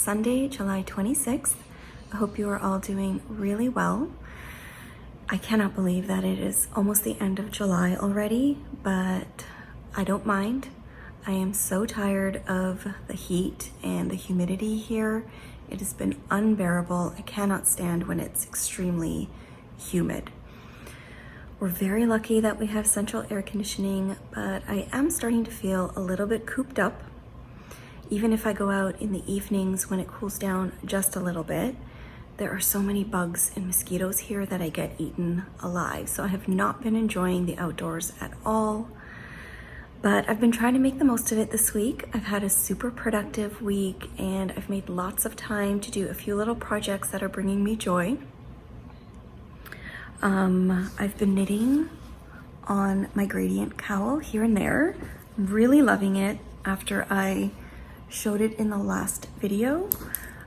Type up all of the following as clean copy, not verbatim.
Sunday, July 26th. I hope you are all doing really well. I cannot believe that it is almost the end of July already, but I don't mind. I am so tired of the heat and the humidity here. It has been unbearable. I cannot stand when it's extremely humid. We're very lucky that we have central air conditioning, but I am starting to feel a little bit cooped up. Even if I go out in the evenings when it cools down just a little bit, there are so many bugs and mosquitoes here that I get eaten alive. So I have not been enjoying the outdoors at all, but I've been trying to make the most of it this week. I've had a super productive week and I've made lots of time to do a few little projects that are bringing me joy. I've been knitting on my gradient cowl here and there. I'm really loving it after I showed it in the last video.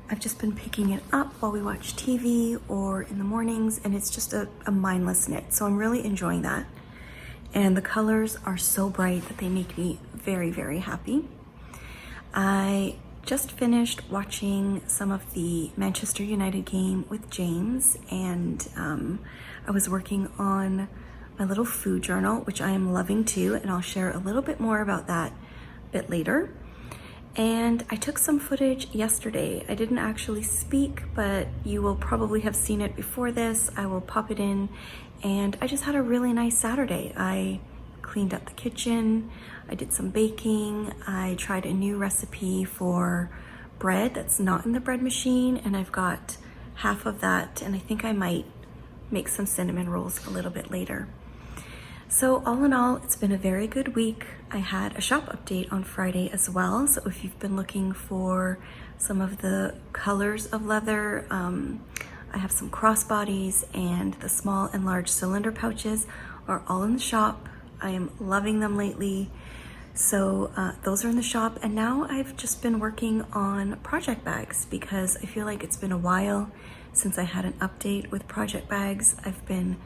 I've just been picking it up while we watch TV or in the mornings, and it's just a mindless knit. So I'm really enjoying that. And the colors are so bright that they make me very, very happy. I just finished watching some of the Manchester United game with James, and I was working on my little food journal, which I am loving too, and I'll share a little bit more about that a bit later. And I took some footage yesterday. I didn't actually speak, but you will probably have seen it before this. I will pop it in. And I just had a really nice Saturday. I cleaned up the kitchen. I did some baking. I tried a new recipe for bread that's not in the bread machine. And I've got half of that. And I think I might make some cinnamon rolls a little bit later. So all in all, it's been a very good week. I had a shop update on Friday as well. So if you've been looking for some of the colors of leather, I have some crossbodies, and the small and large cylinder pouches are all in the shop. I am loving them lately. So those are in the shop. And now I've just been working on project bags because I feel like it's been a while since I had an update with project bags. I've been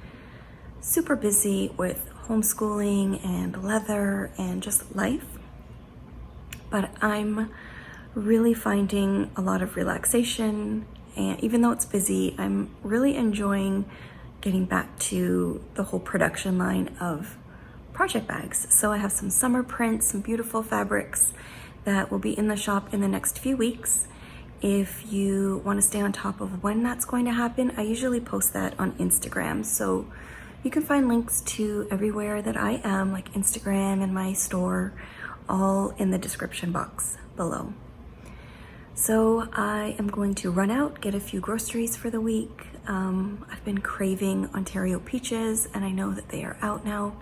super busy with homeschooling and leather and just life, but I'm really finding a lot of relaxation, and even though it's busy, I'm really enjoying getting back to the whole production line of project bags. So I have some summer prints, some beautiful fabrics that will be in the shop in the next few weeks. If you want to stay on top of when that's going to happen, I usually post that on Instagram. So you can find links to everywhere that I am, like Instagram and my store, all in the description box below. So I am going to run out, get a few groceries for the week. I've been craving Ontario peaches, and I know that they are out now.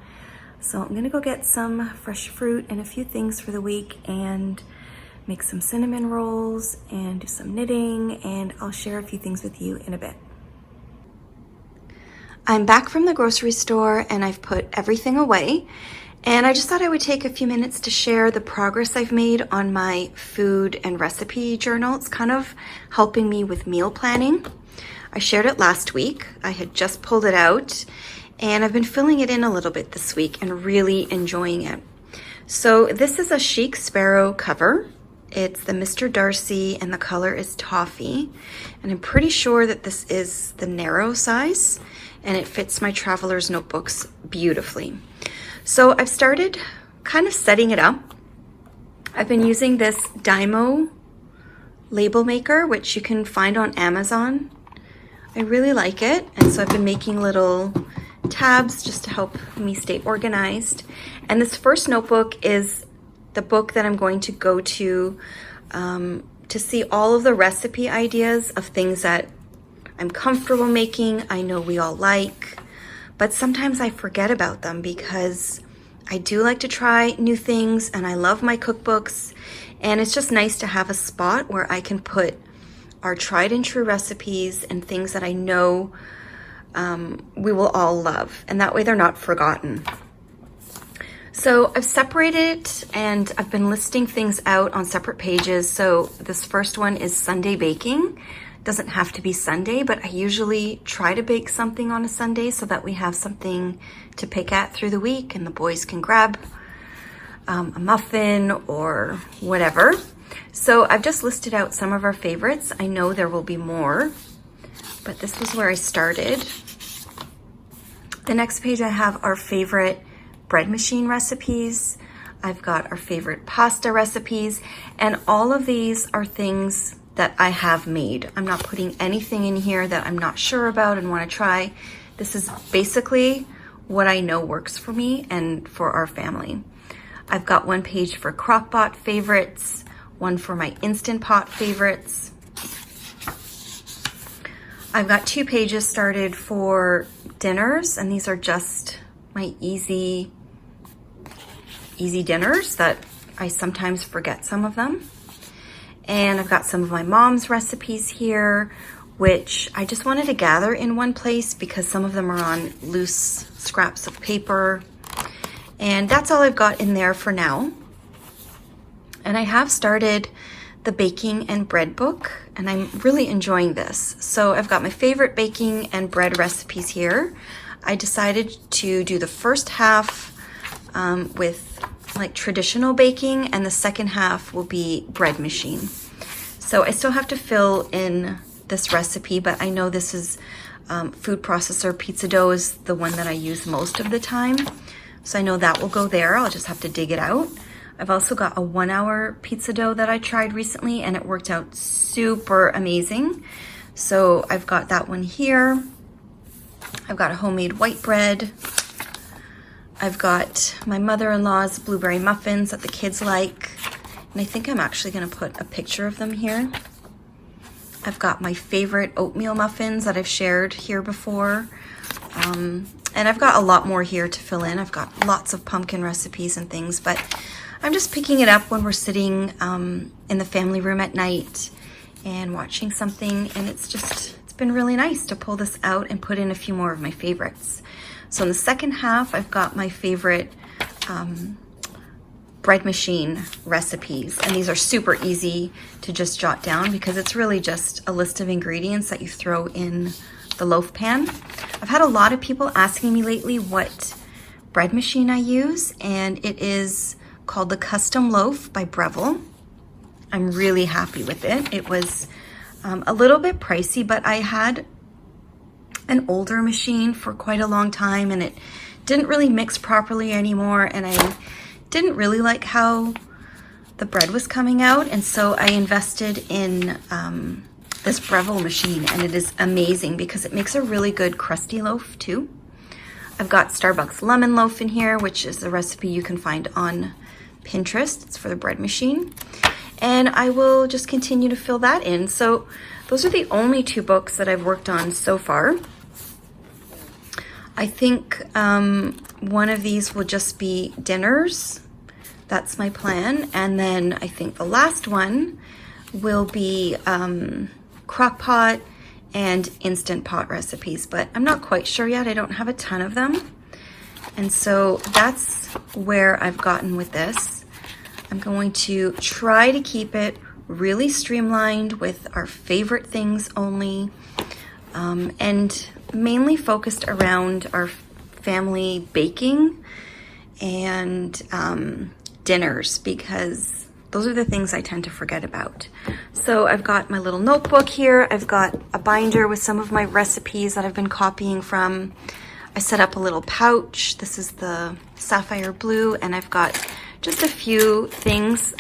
So I'm gonna go get some fresh fruit and a few things for the week and make some cinnamon rolls and do some knitting, and I'll share a few things with you in a bit. I'm back from the grocery store and I've put everything away, and I just thought I would take a few minutes to share the progress I've made on my food and recipe journal. It's kind of helping me with meal planning. I shared it last week. I had just pulled it out and I've been filling it in a little bit this week and really enjoying it. So this is a Chic Sparrow cover. It's the Mr. Darcy and the color is Toffee. And I'm pretty sure that this is the narrow size, and it fits my traveler's notebooks beautifully. So I've started kind of setting it up. I've been using this Dymo label maker, which you can find on Amazon. I really like it, and so I've been making little tabs just to help me stay organized. And this first notebook is the book that I'm going to go to see all of the recipe ideas of things that I'm comfortable making, I know we all like, but sometimes I forget about them because I do like to try new things and I love my cookbooks, and it's just nice to have a spot where I can put our tried and true recipes and things that I know we will all love, and that way they're not forgotten. So I've separated and I've been listing things out on separate pages. So this first one is Sunday baking. Doesn't have to be Sunday, but I usually try to bake something on a Sunday so that we have something to pick at through the week and the boys can grab. a muffin or whatever. So I've just listed out some of our favorites. I know there will be more, but this was where I started. The next page I have our favorite bread machine recipes. I've got our favorite pasta recipes, and all of these are things that I have made. I'm not putting anything in here that I'm not sure about and want to try. This is basically what I know works for me and for our family. I've got one page for crock-pot favorites, one for my Instant Pot favorites. I've got 2 pages started for dinners, and these are just my easy dinners that I sometimes forget some of them. And I've got some of my mom's recipes here, which I just wanted to gather in one place because some of them are on loose scraps of paper. And that's all I've got in there for now. And I have started the baking and bread book, and I'm really enjoying this. So I've got my favorite baking and bread recipes here. I decided to do the first half with like traditional baking, and the second half will be bread machine. So I still have to fill in this recipe, but I know this is food processor pizza dough is the one that I use most of the time. So I know that will go there. I'll just have to dig it out. I've also got a 1-hour pizza dough that I tried recently, and it worked out super amazing. So I've got that one here. I've got a homemade white bread. I've got my mother-in-law's blueberry muffins that the kids like. And I think I'm actually gonna put a picture of them here. I've got my favorite oatmeal muffins that I've shared here before. And I've got a lot more here to fill in. I've got lots of pumpkin recipes and things, but I'm just picking it up when we're sitting in the family room at night and watching something. And it's been really nice to pull this out and put in a few more of my favorites. So in the second half, I've got my favorite bread machine recipes. And these are super easy to just jot down because it's really just a list of ingredients that you throw in the loaf pan. I've had a lot of people asking me lately what bread machine I use, and it is called the Custom Loaf by Breville. I'm really happy with it. It was a little bit pricey, but I had an older machine for quite a long time, and it didn't really mix properly anymore, and I didn't really like how the bread was coming out, and so I invested in this Breville machine, and it is amazing because it makes a really good crusty loaf too. I've got Starbucks lemon loaf in here, which is the recipe you can find on Pinterest. It's for the bread machine, and I will just continue to fill that in. So those are the only 2 books that I've worked on so far. I think one of these will just be dinners. That's my plan. And then I think the last one will be crock pot and Instant Pot recipes, but I'm not quite sure yet. I don't have a ton of them. And so that's where I've gotten with this. I'm going to try to keep it really streamlined with our favorite things only, and mainly focused around our family baking and dinners, because those are the things I tend to forget about. So I've got my little notebook here. I've got a binder with some of my recipes that I've been copying from. I set up a little pouch. This is the sapphire blue, and I've got just a few things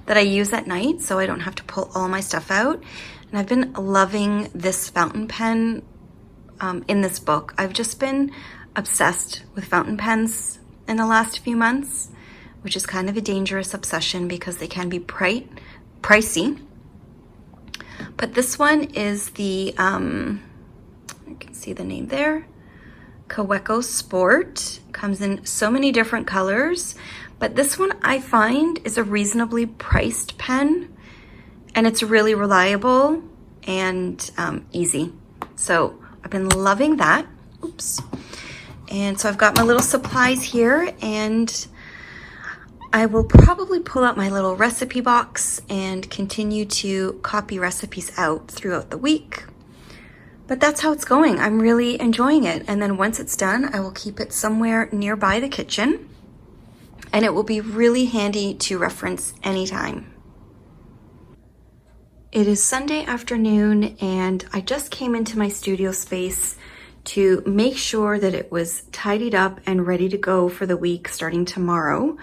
that I use at night so I don't have to pull all my stuff out. And I've been loving this fountain pen in this book. I've just been obsessed with fountain pens in the last few months, which is kind of a dangerous obsession because they can be pricey. But this one is the, you can see the name there, Kaweco Sport. Comes in so many different colors, but this one I find is a reasonably priced pen, and it's really reliable and easy. So I've been loving that. Oops. And so I've got my little supplies here, and I will probably pull out my little recipe box and continue to copy recipes out throughout the week. But that's how it's going. I'm really enjoying it. And then once it's done, I will keep it somewhere nearby the kitchen. and it will be really handy to reference anytime. It is Sunday afternoon and I just came into my studio space to make sure that it was tidied up and ready to go for the week starting tomorrow.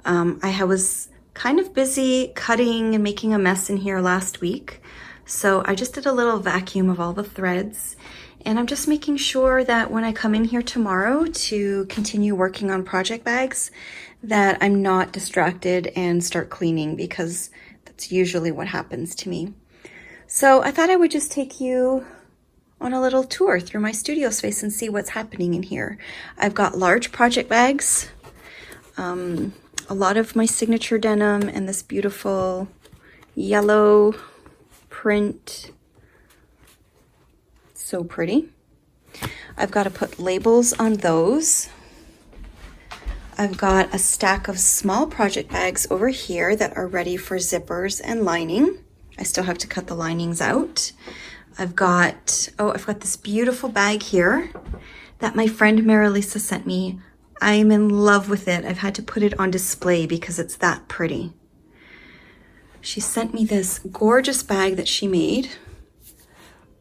I was kind of busy cutting and making a mess in here last week, so I just did a little vacuum of all the threads, and I'm just making sure that when I come in here tomorrow to continue working on project bags, that I'm not distracted and start cleaning, because that's usually what happens to me. So I thought I would just take you on a little tour through my studio space and see what's happening in here. I've got large project bags, a lot of my signature denim, and this beautiful yellow print. So pretty. I've got to put labels on those. I've got a stack of small project bags over here that are ready for zippers and lining. I still have to cut the linings out. I've got this beautiful bag here that my friend Marilisa sent me. I'm in love with it. I've had to put it on display because it's that pretty. She sent me this gorgeous bag that she made.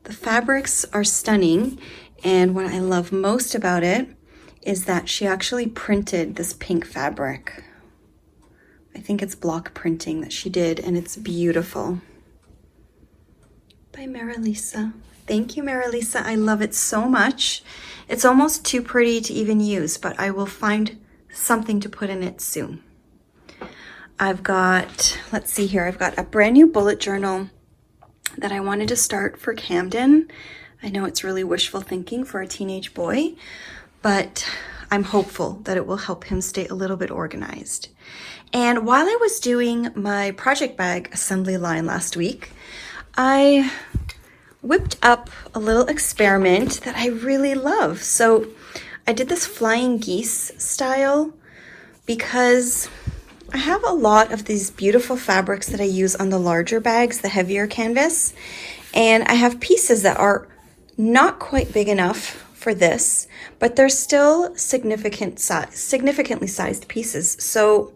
The fabrics are stunning, and what I love most about it is that she actually printed this pink fabric. I think it's block printing that she did, and it's beautiful. By Marilisa. Thank you, Marilisa. I love it so much. It's almost too pretty to even use, but I will find something to put in it soon. I've got, let's see here, I've got a brand new bullet journal that I wanted to start for Camden. I know it's really wishful thinking for a teenage boy, but I'm hopeful that it will help him stay a little bit organized. And while I was doing my project bag assembly line last week, I whipped up a little experiment that I really love. So I did this flying geese style because I have a lot of these beautiful fabrics that I use on the larger bags, the heavier canvas, and I have pieces that are not quite big enough for this, but they're still significantly sized pieces. So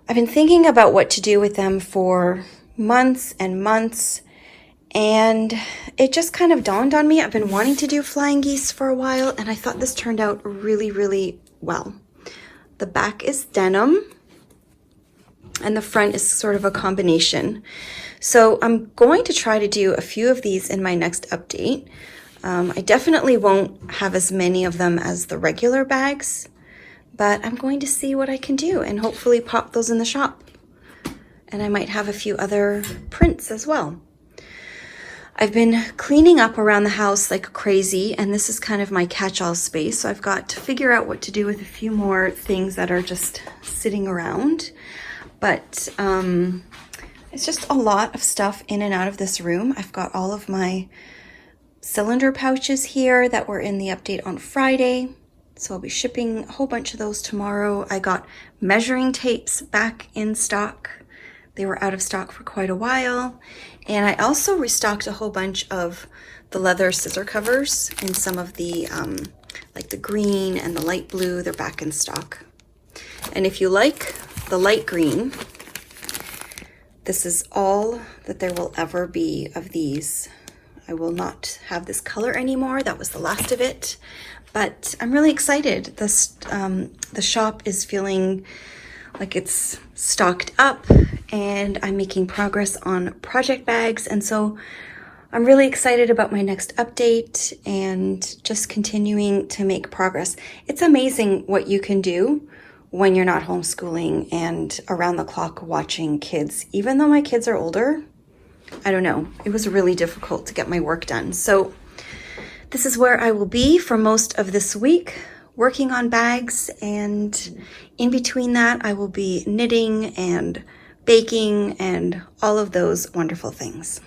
I've been thinking about what to do with them for months and months, and it just kind of dawned on me. I've been wanting to do flying geese for a while, and I thought this turned out really, really well. The back is denim, and the front is sort of a combination. So I'm going to try to do a few of these in my next update. I definitely won't have as many of them as the regular bags, but I'm going to see what I can do and hopefully pop those in the shop. And I might have a few other prints as well. I've been cleaning up around the house like crazy, and this is kind of my catch-all space, so I've got to figure out what to do with a few more things that are just sitting around. But it's just a lot of stuff in and out of this room. I've got all of my cylinder pouches here that were in the update on Friday, so I'll be shipping a whole bunch of those tomorrow. I got measuring tapes back in stock. They were out of stock for quite a while. And I also restocked a whole bunch of the leather scissor covers in some of the, like the green and the light blue, they're back in stock. And if you like the light green, this is all that there will ever be of these. I will not have this color anymore. That was the last of it, but I'm really excited. The shop is feeling like it's stocked up, and I'm making progress on project bags, and so I'm really excited about my next update and just continuing to make progress. It's amazing what you can do when you're not homeschooling and around the clock watching kids. Even though my kids are older, I don't know, it was really difficult to get my work done. So this is where I will be for most of this week, working on bags, and in between that I will be knitting and baking and all of those wonderful things.